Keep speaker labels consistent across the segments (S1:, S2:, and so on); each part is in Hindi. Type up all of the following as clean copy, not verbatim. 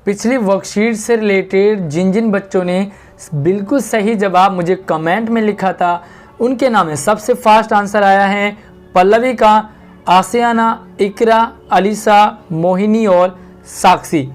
S1: पिछली वर्कशीट से रिलेटेड जिन जिन बच्चों ने बिल्कुल सही जवाब मुझे कमेंट में लिखा था उनके नाम है। सबसे फास्ट आंसर आया है पल्लवी का, आसियाना, इकरा, अलीसा, मोहिनी और साक्षी।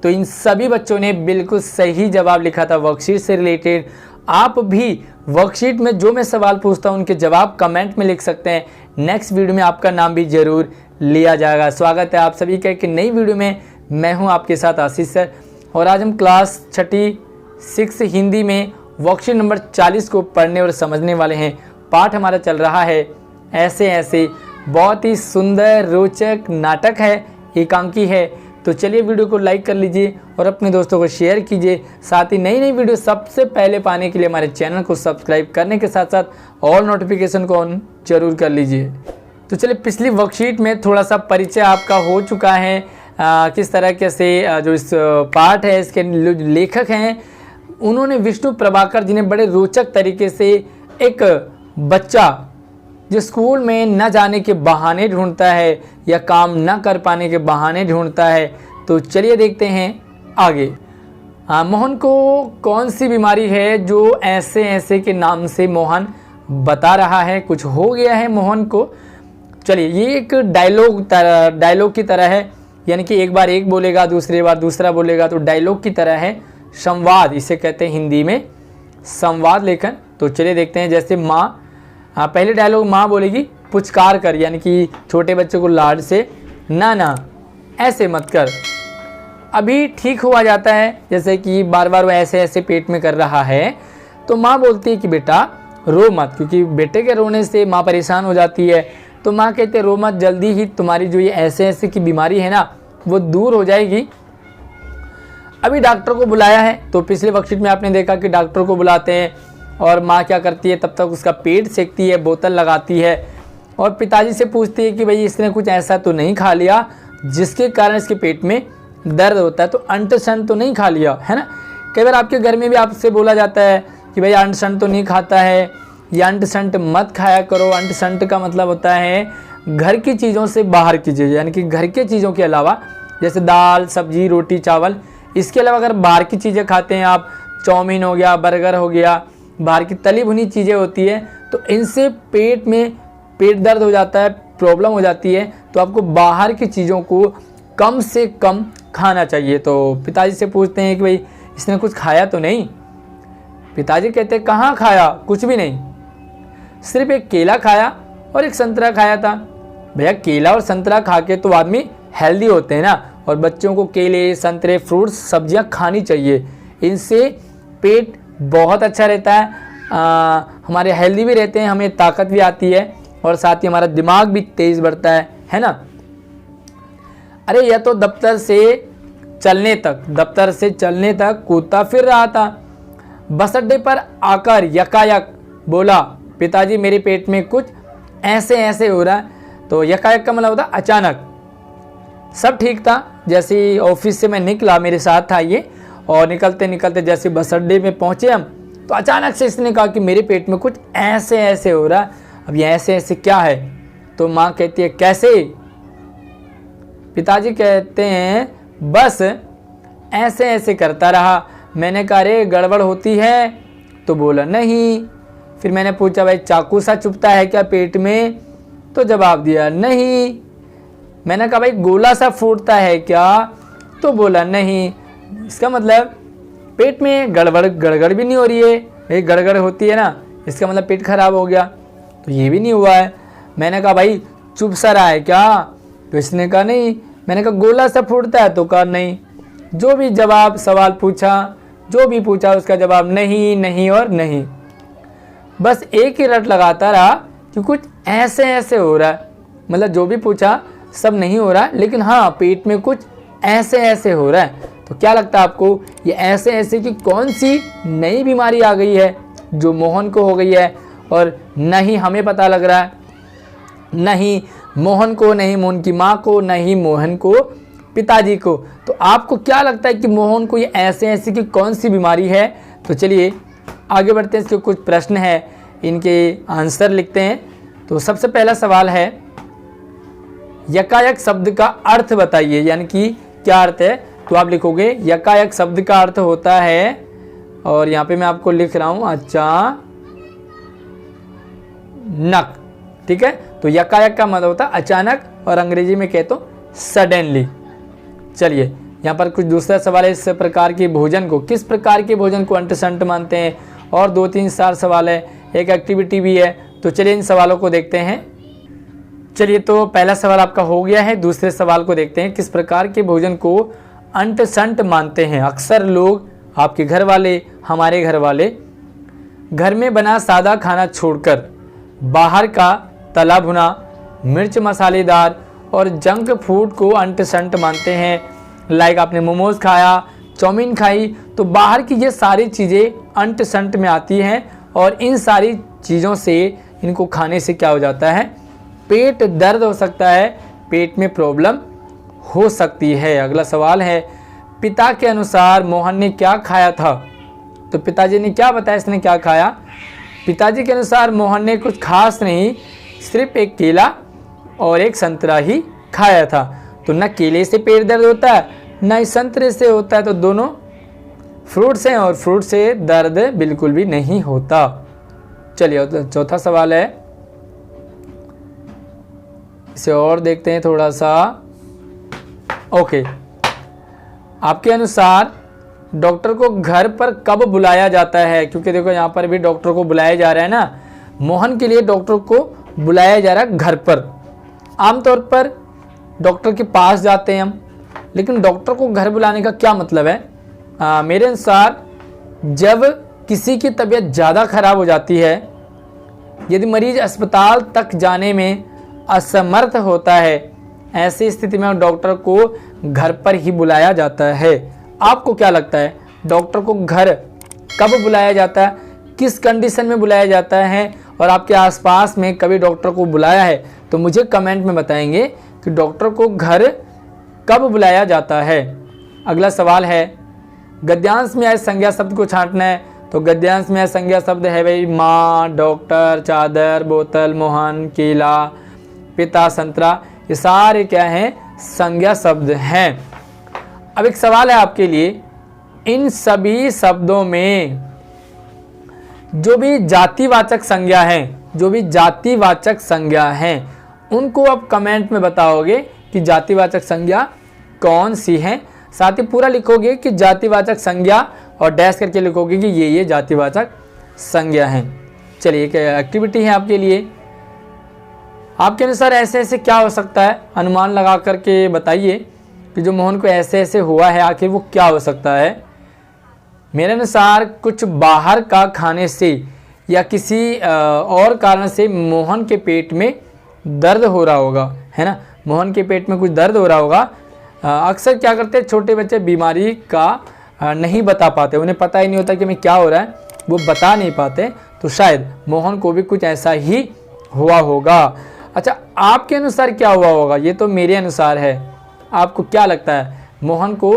S1: तो इन सभी बच्चों ने बिल्कुल सही जवाब लिखा था वर्कशीट से रिलेटेड। आप भी वर्कशीट में जो मैं सवाल पूछता हूं उनके जवाब कमेंट में लिख सकते हैं। नेक्स्ट वीडियो में आपका नाम भी जरूर लिया जाएगा। स्वागत है आप सभी का एक नई वीडियो में। मैं हूं आपके साथ आशीष सर और आज हम क्लास 6 हिंदी में वर्कशीट नंबर 40 को पढ़ने और समझने वाले हैं। पाठ हमारा चल रहा है ऐसे ऐसे। बहुत ही सुंदर रोचक नाटक है, एकांकी है। तो चलिए वीडियो को लाइक कर लीजिए और अपने दोस्तों को शेयर कीजिए। साथ ही नई नई वीडियो सबसे पहले पाने के लिए हमारे चैनल को सब्सक्राइब करने के साथ साथ ऑल नोटिफिकेशन को ऑन जरूर कर लीजिए। तो चलिए, पिछली वर्कशीट में थोड़ा सा परिचय आपका हो चुका है किस तरह से जो इस पाठ है इसके लेखक हैं उन्होंने विष्णु प्रभाकर जी ने बड़े रोचक तरीके से एक बच्चा जो स्कूल में न जाने के बहाने ढूंढता है या काम न कर पाने के बहाने ढूंढता है। तो चलिए देखते हैं आगे। मोहन को कौन सी बीमारी है जो ऐसे ऐसे के नाम से मोहन बता रहा है। कुछ हो गया है मोहन को। चलिए, ये एक डायलॉग की तरह है, यानी कि एक बार एक बोलेगा दूसरी बार दूसरा बोलेगा, तो डायलॉग की तरह है। संवाद इसे कहते हैं हिंदी में, संवाद लेखन। तो चलिए देखते हैं। जैसे माँ, पहले डायलॉग माँ बोलेगी पुचकार कर, यानी कि छोटे बच्चे को लाड से, ना ऐसे मत कर, अभी ठीक हुआ जाता है। जैसे कि बार बार वो ऐसे ऐसे पेट में कर रहा है तो माँ बोलती है कि बेटा रो मत, क्योंकि बेटे के रोने से माँ परेशान हो जाती है। तो माँ कहते रो मत, जल्दी ही तुम्हारी जो ये ऐसे ऐसे की बीमारी है ना वो दूर हो जाएगी। अभी डॉक्टर को बुलाया है। तो पिछले वर्कशीट में आपने देखा कि डॉक्टर को बुलाते हैं और माँ क्या करती है, तब तक उसका पेट सेकती है, बोतल लगाती है और पिताजी से पूछती है कि भाई इसने कुछ ऐसा तो नहीं खा लिया जिसके कारण इसके पेट में दर्द होता है, तो अंट शंट तो नहीं खा लिया है ना। कई बार आपके घर में भी आपसे बोला जाता है कि भाई अंट शंट तो नहीं खाता है या अंट शंट मत खाया करो। अंट शंट का मतलब होता है घर की चीज़ों से बाहर की चीज़ें, यानी कि घर के चीज़ों के अलावा जैसे दाल सब्जी रोटी चावल, इसके अलावा अगर बाहर की चीज़ें खाते हैं आप, चाउमीन हो गया, बर्गर हो गया, बाहर की तली भुनी चीज़ें होती है, तो इनसे पेट में पेट दर्द हो जाता है, प्रॉब्लम हो जाती है। तो आपको बाहर की चीज़ों को कम से कम खाना चाहिए। तो पिताजी से पूछते हैं कि भाई इसने कुछ खाया तो नहीं। पिताजी कहते हैं कहाँ खाया, कुछ भी नहीं, सिर्फ एक केला खाया और एक संतरा खाया था। भैया केला और संतरा खा के तो आदमी हेल्दी होते हैं ना, और बच्चों को केले संतरे फ्रूट्स सब्जियां खानी चाहिए। इनसे पेट बहुत अच्छा रहता है, हमारे हेल्दी भी रहते हैं, हमें ताकत भी आती है और साथ ही हमारा दिमाग भी तेज बढ़ता है ना। अरे यह तो दफ्तर से चलने तक कूदता फिर रहा था। बस अड्डे पर आकर यकायक बोला पिताजी मेरे पेट में कुछ ऐसे ऐसे हो रहा है। तो यकायक का मतलब होता अचानक। सब ठीक था, जैसे ऑफिस से मैं निकला, मेरे साथ था ये, और निकलते निकलते जैसे बस अड्डे में पहुंचे हम, तो अचानक से इसने कहा कि मेरे पेट में कुछ ऐसे ऐसे हो रहा है। अब ये ऐसे ऐसे क्या है? तो माँ कहती है कैसे? पिताजी कहते हैं बस ऐसे ऐसे करता रहा। मैंने कहा अरे गड़बड़ होती है? तो बोला नहीं। फिर मैंने पूछा भाई चाकू सा चुभता है क्या पेट में? तो जवाब दिया नहीं। मैंने कहा भाई गोला सा फूटता है क्या? तो बोला नहीं। इसका मतलब पेट में गड़गड़ भी नहीं हो रही है। भाई गड़गड़ होती है ना, इसका मतलब पेट खराब हो गया। तो ये भी नहीं हुआ है। मैंने कहा भाई चुभ सा रहा है क्या? तो इसने कहा नहीं। मैंने कहा गोला सा फूटता है? तो कहा नहीं। जो भी सवाल पूछा, जो भी पूछा उसका जवाब नहीं, नहीं और नहीं। बस एक ही रट लगाता रहा कि कुछ ऐसे ऐसे हो रहा है। मतलब जो भी पूछा सब नहीं हो रहा, लेकिन हाँ पेट में कुछ ऐसे ऐसे हो रहा है। तो क्या लगता है आपको, ये ऐसे ऐसे की कौन सी नई बीमारी आ गई है जो मोहन को हो गई है? और नहीं हमें पता लग रहा है, नहीं मोहन को, नहीं मोहन की माँ को, नहीं मोहन को पिताजी को। तो आपको क्या लगता है कि मोहन को ये ऐसे ऐसे की कौन सी बीमारी है? तो चलिए आगे बढ़ते हैं। इसके कुछ प्रश्न है, इनके आंसर लिखते हैं। तो सबसे पहला सवाल है यकायक शब्द का अर्थ बताइए, यानी कि क्या अर्थ है तो आप लिखोगे यकायक शब्द का अर्थ होता है, और यहाँ पे मैं आपको लिख रहा हूँ अचानक, ठीक है। तो यकायक का मतलब होता है अचानक, और अंग्रेजी में कहे तो सडनली। चलिए यहाँ पर कुछ दूसरा सवाल है, इस प्रकार के भोजन को, किस प्रकार के भोजन को अंटशंट मानते हैं, और 2-3-4 सवाल है, एक एक्टिविटी भी है। तो चलिए इन सवालों को देखते हैं। चलिए तो पहला सवाल आपका हो गया है, दूसरे सवाल को देखते हैं। किस प्रकार के भोजन को अंटशंट मानते हैं? अक्सर लोग, आपके घर वाले, हमारे घर वाले, घर में बना सादा खाना छोड़कर बाहर का तला भुना, मिर्च मसालेदार और जंक फूड को अंटशंट मानते हैं। लाइक आपने मोमोज खाया, चाउमीन खाई, तो बाहर की ये सारी चीज़ें अंटशंट में आती हैं, और इन सारी चीज़ों से, इनको खाने से क्या हो जाता है? पेट दर्द हो सकता है, पेट में प्रॉब्लम हो सकती है। अगला सवाल है, पिता के अनुसार मोहन ने क्या खाया था? तो पिताजी ने क्या बताया इसने क्या खाया? पिताजी के अनुसार मोहन ने कुछ खास नहीं, सिर्फ एक केला और एक संतरा ही खाया था। तो न केले से पेट दर्द होता है, न ही संतरे से होता है, तो दोनों फ्रूट्स हैं, और फ्रूट से दर्द बिल्कुल भी नहीं होता। चलिए चौथा सवाल है, इसे और देखते हैं थोड़ा सा। ओके, आपके अनुसार डॉक्टर को घर पर कब बुलाया जाता है? क्योंकि देखो यहाँ पर भी डॉक्टर को बुलाया जा रहा है ना, मोहन के लिए डॉक्टर को बुलाया जा रहा है घर पर। आमतौर पर डॉक्टर के पास जाते हैं हम, लेकिन डॉक्टर को घर बुलाने का क्या मतलब है? मेरे अनुसार जब किसी की तबीयत ज़्यादा खराब हो जाती है, यदि मरीज अस्पताल तक जाने में असमर्थ होता है, ऐसी स्थिति में डॉक्टर को घर पर ही बुलाया जाता है। आपको क्या लगता है, डॉक्टर को घर कब बुलाया जाता है, किस कंडीशन में बुलाया जाता है, और आपके आसपास में कभी डॉक्टर को बुलाया है? तो मुझे कमेंट में बताएंगे कि डॉक्टर को घर कब बुलाया जाता है। अगला सवाल है, गद्यांश में आए संज्ञा शब्द को छांटना है। तो गद्यांश में आए संज्ञा शब्द है भाई माँ, डॉक्टर, चादर, बोतल, मोहन, केला, पिता, संतरा, ये सारे क्या हैं? संज्ञा शब्द हैं। अब एक सवाल है आपके लिए, इन सभी शब्दों में जो भी जातिवाचक संज्ञा हैं, जो भी जातिवाचक संज्ञा हैं, उनको आप कमेंट में बताओगे कि जातिवाचक संज्ञा कौन सी हैं। साथ ही पूरा लिखोगे कि जातिवाचक संज्ञा, और डैश करके लिखोगे कि ये जातिवाचक संज्ञा हैं। चलिए एक एक्टिविटी है आपके लिए, आपके अनुसार ऐसे ऐसे क्या हो सकता है, अनुमान लगा करके बताइए कि जो मोहन को ऐसे ऐसे हुआ है आखिर वो क्या हो सकता है। मेरे अनुसार कुछ बाहर का खाने से या किसी और कारण से मोहन के पेट में दर्द हो रहा होगा, है ना, मोहन के पेट में कुछ दर्द हो रहा होगा। अक्सर क्या करते हैं, छोटे बच्चे बीमारी का नहीं बता पाते, उन्हें पता ही नहीं होता कि मैं क्या हो रहा है, वो बता नहीं पाते, तो शायद मोहन को भी कुछ ऐसा ही हुआ होगा। अच्छा, आपके अनुसार क्या हुआ होगा? ये तो मेरे अनुसार है, आपको क्या लगता है मोहन को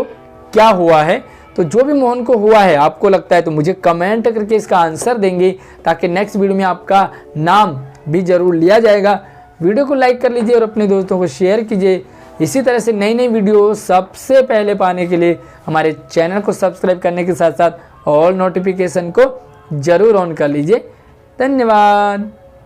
S1: क्या हुआ है? तो जो भी मोहन को हुआ है आपको लगता है, तो मुझे कमेंट करके इसका आंसर देंगे, ताकि नेक्स्ट वीडियो में आपका नाम भी जरूर लिया जाएगा। वीडियो को लाइक कर लीजिए और अपने दोस्तों को शेयर कीजिए। इसी तरह से नई नई वीडियो सबसे पहले पाने के लिए हमारे चैनल को सब्सक्राइब करने के साथ साथ ऑल नोटिफिकेशन को जरूर ऑन कर लीजिए। धन्यवाद।